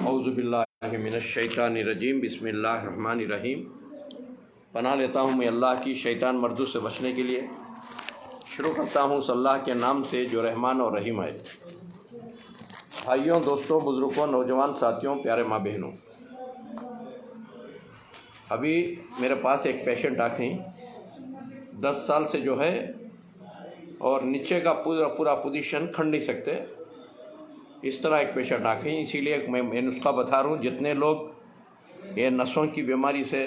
औज़ुबिल्लाहि मिनश्शैतानिर्रजीम बिस्मिल्लाहिर्रहमानिर्रहीम। पनाह लेता हूँ मैं अल्लाह की शैतान मर्दू से बचने के लिए। शुरू करता हूँ अल्लाह के नाम से जो रहमान और रहीम है। भाइयों, दोस्तों, बुज़ुर्गों, नौजवान साथियों, प्यारे माँ बहनों, अभी मेरे पास एक पेशेंट आके 10 साल से जो है और नीचे का पूरा पोजीशन खड़ नहीं सकते, इस तरह एक पेशेंट आके। इसीलिए मैं नुस्खा बता रहा हूँ। जितने लोग ये नसों की बीमारी से,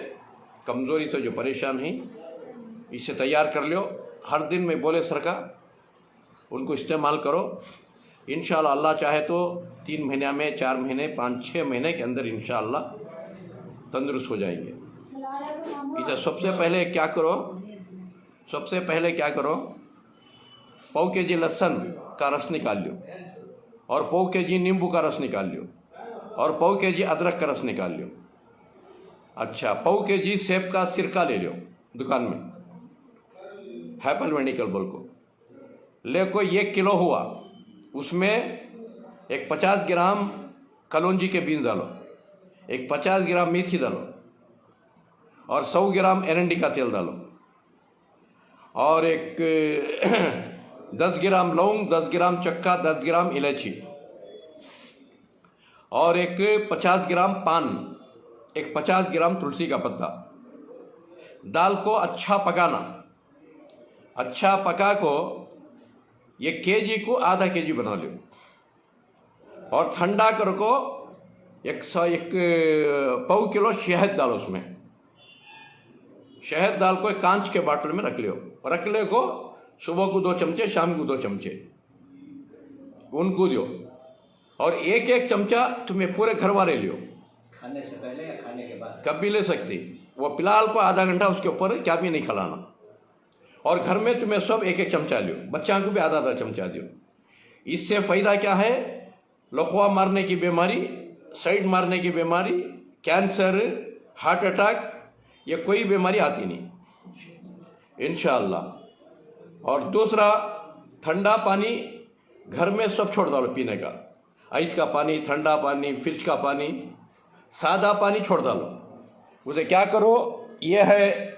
कमज़ोरी से जो परेशान हैं, इसे तैयार कर लो। हर दिन मैं बोले सर का उनको इस्तेमाल करो। इंशाअल्लाह अल्लाह चाहे तो 3 महीने में, 4 महीने, 5-6 महीने के अंदर इंशाअल्लाह तंदुरुस्त हो जाएंगे। इसे सबसे पहले क्या करो, पाव के जी लहसुन का रस निकाल लो, और पाव के जी नींबू का रस निकाल लो, और पाव के जी अदरक का रस निकाल लो। अच्छा, पाव के जी सेब का सिरका ले लो, दुकान में हैपल मेडिकल बोल को ले को 1 किलो हुआ, उसमें एक 50 ग्राम कलौंजी के बीज डालो, एक 50 ग्राम मेथी डालो, और 100 ग्राम एरंडी का तेल डालो, और एक 10 ग्राम लौंग, 10 ग्राम चक्का, 10 ग्राम इलायची, और एक 50 ग्राम पान, एक 50 ग्राम तुलसी का पत्ता। दाल को अच्छा पकाना। अच्छा पका को ये केजी को आधा केजी बना लो, और ठंडा कर को एक पाव किलो शहद डालो। उसमें शहद डाल को एक कांच के बाटल में रख ले को सुबह को 2 चमचे, शाम को 2 चमचे उनको दो, और एक चमचा तुम्हें पूरे घर वाले लियो। खाने से पहले या खाने के बाद कब भी ले सकती। वो फिलहाल को आधा घंटा उसके ऊपर क्या भी नहीं खिलाना, और घर में तुम्हें सब एक चमचा लियो, बच्चा को भी आधा चमचा दियो। इससे फ़ायदा क्या है? लकवा मारने की बीमारी, साइड मारने की बीमारी, कैंसर, हार्ट अटैक, ये कोई बीमारी आती नहीं इंशाअल्लाह। और दूसरा, ठंडा पानी घर में सब छोड़ डालो पीने का। आइस का पानी, ठंडा पानी, फ्रिज का पानी, सादा पानी छोड़ डालो। उसे क्या करो, ये है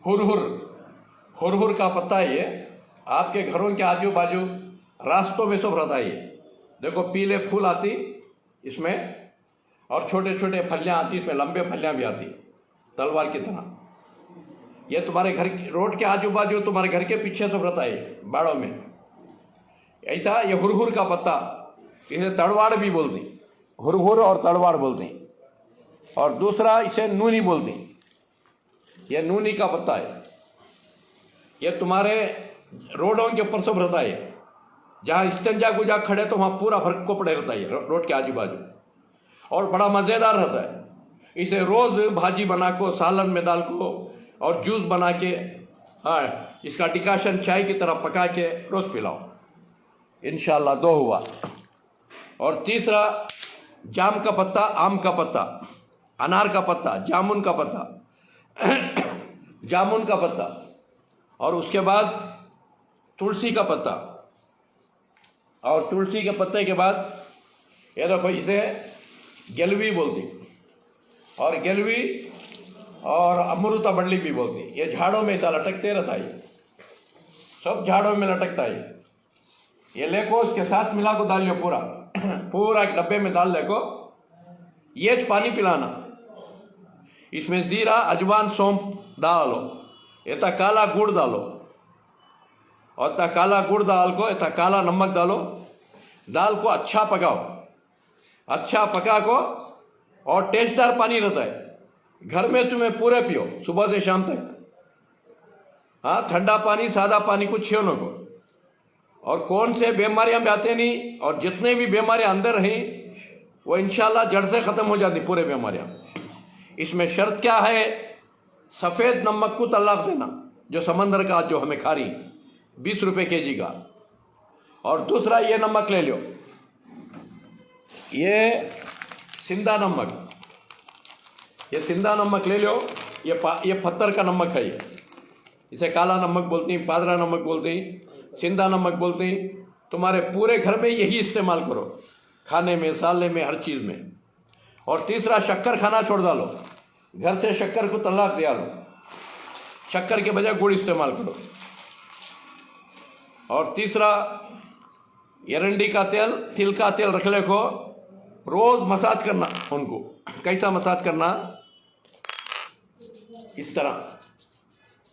हुरहुर का पत्ता है। ये आपके घरों के आजू बाजू रास्तों में सब रहता है। ये देखो, पीले फूल आती इसमें, और छोटे छोटे फलियाँ आती इसमें, लंबे फलियाँ भी आती तलवार की तरह। ये तुम्हारे घर रोड के आजू बाजू, तुम्हारे घर के पीछे सब रहता है, बाड़ों में। ऐसा ये हुरहुर का पत्ता, इसे तड़वाड़ भी बोलते, हुरहुर और तड़वाड़ बोलते। और दूसरा, इसे नूनी बोलते। यह नूनी का पत्ता है। यह तुम्हारे रोडों के ऊपर सब रहता है। जहाँ स्टंजा गुजा खड़े तो वहाँ पूरा फर्क को पड़े रहता है रोड के आजू बाजू, और बड़ा मज़ेदार रहता है। इसे रोज़ भाजी बना को, सालन में डाल को, और जूस बना के, हाँ, इसका डिकाशन चाय की तरह पका के रोज़ पिलाओ इंशाअल्लाह। 2 हुआ। और तीसरा, जाम का पत्ता, आम का पत्ता, अनार का पत्ता, जामुन का पत्ता, और उसके बाद तुलसी का पत्ता। और तुलसी के पत्ते के बाद ये देखो, इसे गेलवी बोलती, और गेलवी और अमृता बल्ली भी बोलती। ये झाड़ों में ऐसा लटकते रहता है, सब झाड़ों में लटकता है। ये लेको उसके साथ मिला को डाल लो, पूरा एक डब्बे में डाल लेको। ये पानी पिलाना। इसमें जीरा, अजवान, सौंफ डालो, इतना काला गुड़ डालो, और इतना काला गुड़ डाल को इतना काला नमक डालो, दाल को अच्छा पकाओ। अच्छा पका को, और टेस्टदार पानी रहता है। घर में तुम्हें पूरे पियो सुबह से शाम तक। हाँ, ठंडा पानी, सादा पानी कुछ छियो को। और कौन से बीमारियां भी आते नहीं, और जितने भी बीमारियां अंदर हैं वो इंशाल्लाह जड़ से ख़त्म हो जाती पूरे बीमारियां। इसमें शर्त क्या है? सफ़ेद नमक को तलाक देना, जो समंदर का जो हमें खा रही, 20 रुपये केजी का। और दूसरा, ये नमक ले लो, ये सिंधा नमक, ये सिंधा नमक ले लो। ये पत्थर का नमक है। ये इसे काला नमक बोलते हैं, पादरा नमक बोलते हैं, सिंधा नमक बोलते हैं। तुम्हारे पूरे घर में यही इस्तेमाल करो। खाने में, साले में, हर चीज़ में। और तीसरा, शक्कर खाना छोड़ डालो, घर से शक्कर को तलाक दिया लो, शक्कर के बजाय गुड़ इस्तेमाल करो। और तीसरा, एरंडी का तेल, तिल का तेल रख ले को रोज मसाज करना उनको। कैसा मसाज करना? इस तरह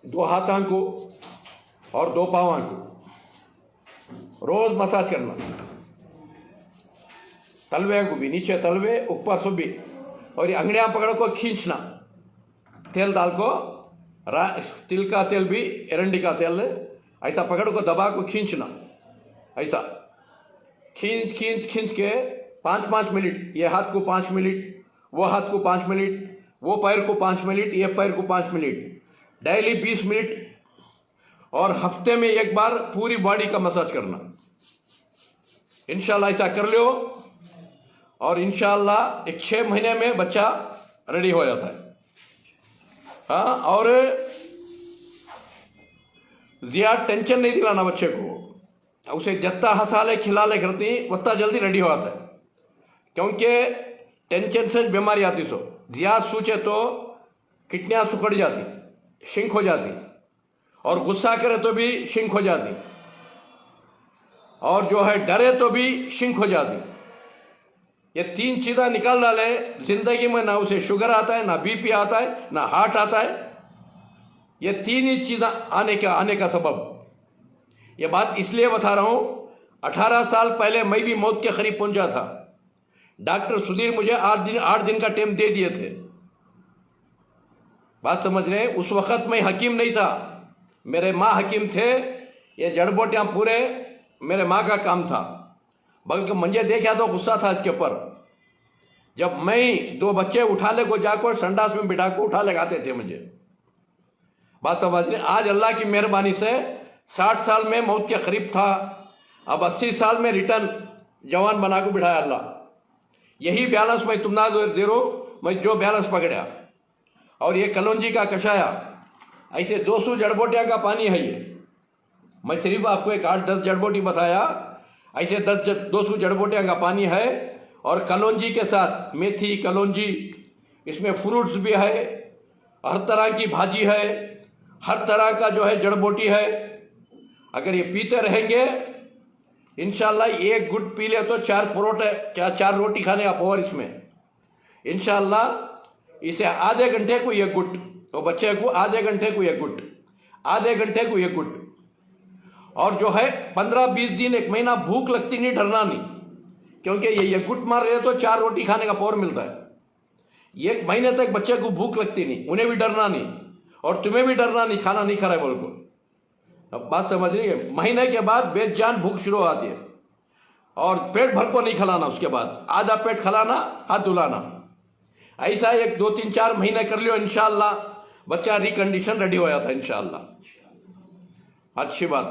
2 हाथों को और 2 पाँव को रोज मसाज करना, तलवे को भी, नीचे तलवे, ऊपर से भी। और ये अंगड़ियां पकड़ को खींचना, तेल डाल को, तिल का तेल भी, एरंडी का तेल, ऐसा पकड़ को दबा को खींचना, ऐसा खींच खींच खींच के 5-5 मिनट, ये हाथ को 5 मिनट, वो हाथ को 5 मिनट, वो पैर को 5 मिनट, ये पैर को 5 मिनट, डेली 20 मिनट। और हफ्ते में 1 बार पूरी बॉडी का मसाज करना। इंशाल्लाह ऐसा कर लो और इंशाल्लाह 6 महीने में बच्चा रेडी हो जाता है। हाँ, और ज्यादा टेंशन नहीं दिलाना बच्चे को, उसे जितना हंसाले खिलाले करती उतना जल्दी रेडी हो जाता है। क्योंकि टेंशन से बीमारी आती, सो ज्यादा सोचे तो किडनियाँ सुखड़ जाती, शिंक हो जाती, और गुस्सा करे तो भी शिंक हो जाती, और जो है डरे तो भी शिंक हो जाती। ये 3 चीज़ें निकाल डाले जिंदगी में, ना उसे शुगर आता है, ना बीपी आता है, ना हार्ट आता है। ये 3 ही चीज़ें आने का सबब। ये बात इसलिए बता रहा हूँ, 18 साल पहले मैं भी मौत के करीब पहुंचा था। डॉक्टर सुधीर मुझे 8 दिन का टाइम दे दिए थे। बात समझ रहे? उस वक्त मैं हकीम नहीं था, मेरे माँ हकीम थे। ये जड़बोटियाँ पूरे मेरे माँ का काम था, बल्कि मुझे देखा तो गुस्सा था इसके ऊपर। जब मैं 2 बच्चे उठा ले को जाकर संडास में बिठा को उठा लगाते थे मुझे। बात समझ रहे? आज अल्लाह की मेहरबानी से 60 साल में मौत के करीब था, अब 80 साल में रिटर्न जवान बना को बिठाया अल्लाह। यही बैलेंस मैं तुम ना दे रो, मैं जो बैलेंस पकड़ा। और ये कलौंजी का कषाया, ऐसे 200 जड़बोटियाँ का पानी है ये। मैं सिर्फ आपको एक 8-10 जड़बोटी बताया, ऐसे 200 जड़बोटियाँ का पानी है। और कलौंजी के साथ मेथी, कलौंजी, इसमें फ्रूट्स भी है, हर तरह की भाजी है, हर तरह का जो है जड़बोटी है। अगर ये पीते रहेंगे इंशाल्लाह, 1 गुट पी ले तो 4 परोठे, क्या 4 रोटी खाने का पावर इसमें। इंशाल्लाह इसे आधे घंटे को 1 गुट, तो बच्चे को आधे घंटे को 1 गुट, आधे घंटे को 1 गुट। और जो है 15-20 दिन, 1 महीना भूख लगती नहीं, डरना नहीं, क्योंकि ये 1 गुट मार रहे तो 4 रोटी खाने का पावर मिलता है। 1 महीने तक बच्चे को भूख लगती नहीं, उन्हें भी डरना नहीं और तुम्हें भी डरना नहीं, खाना नहीं खा रहे बोल को। अब बात समझ रही है? महीने के बाद बेजान भूख शुरू हो आती है, और पेट भर को नहीं खिलाना, उसके बाद आधा पेट खिलाना, हाथ धुलाना। ऐसा 1, 2, 3, 4 महीने कर लियो, इंशाल्लाह बच्चा रिकंडीशन रेडी हो जाता है इंशाल्लाह। अच्छी बात।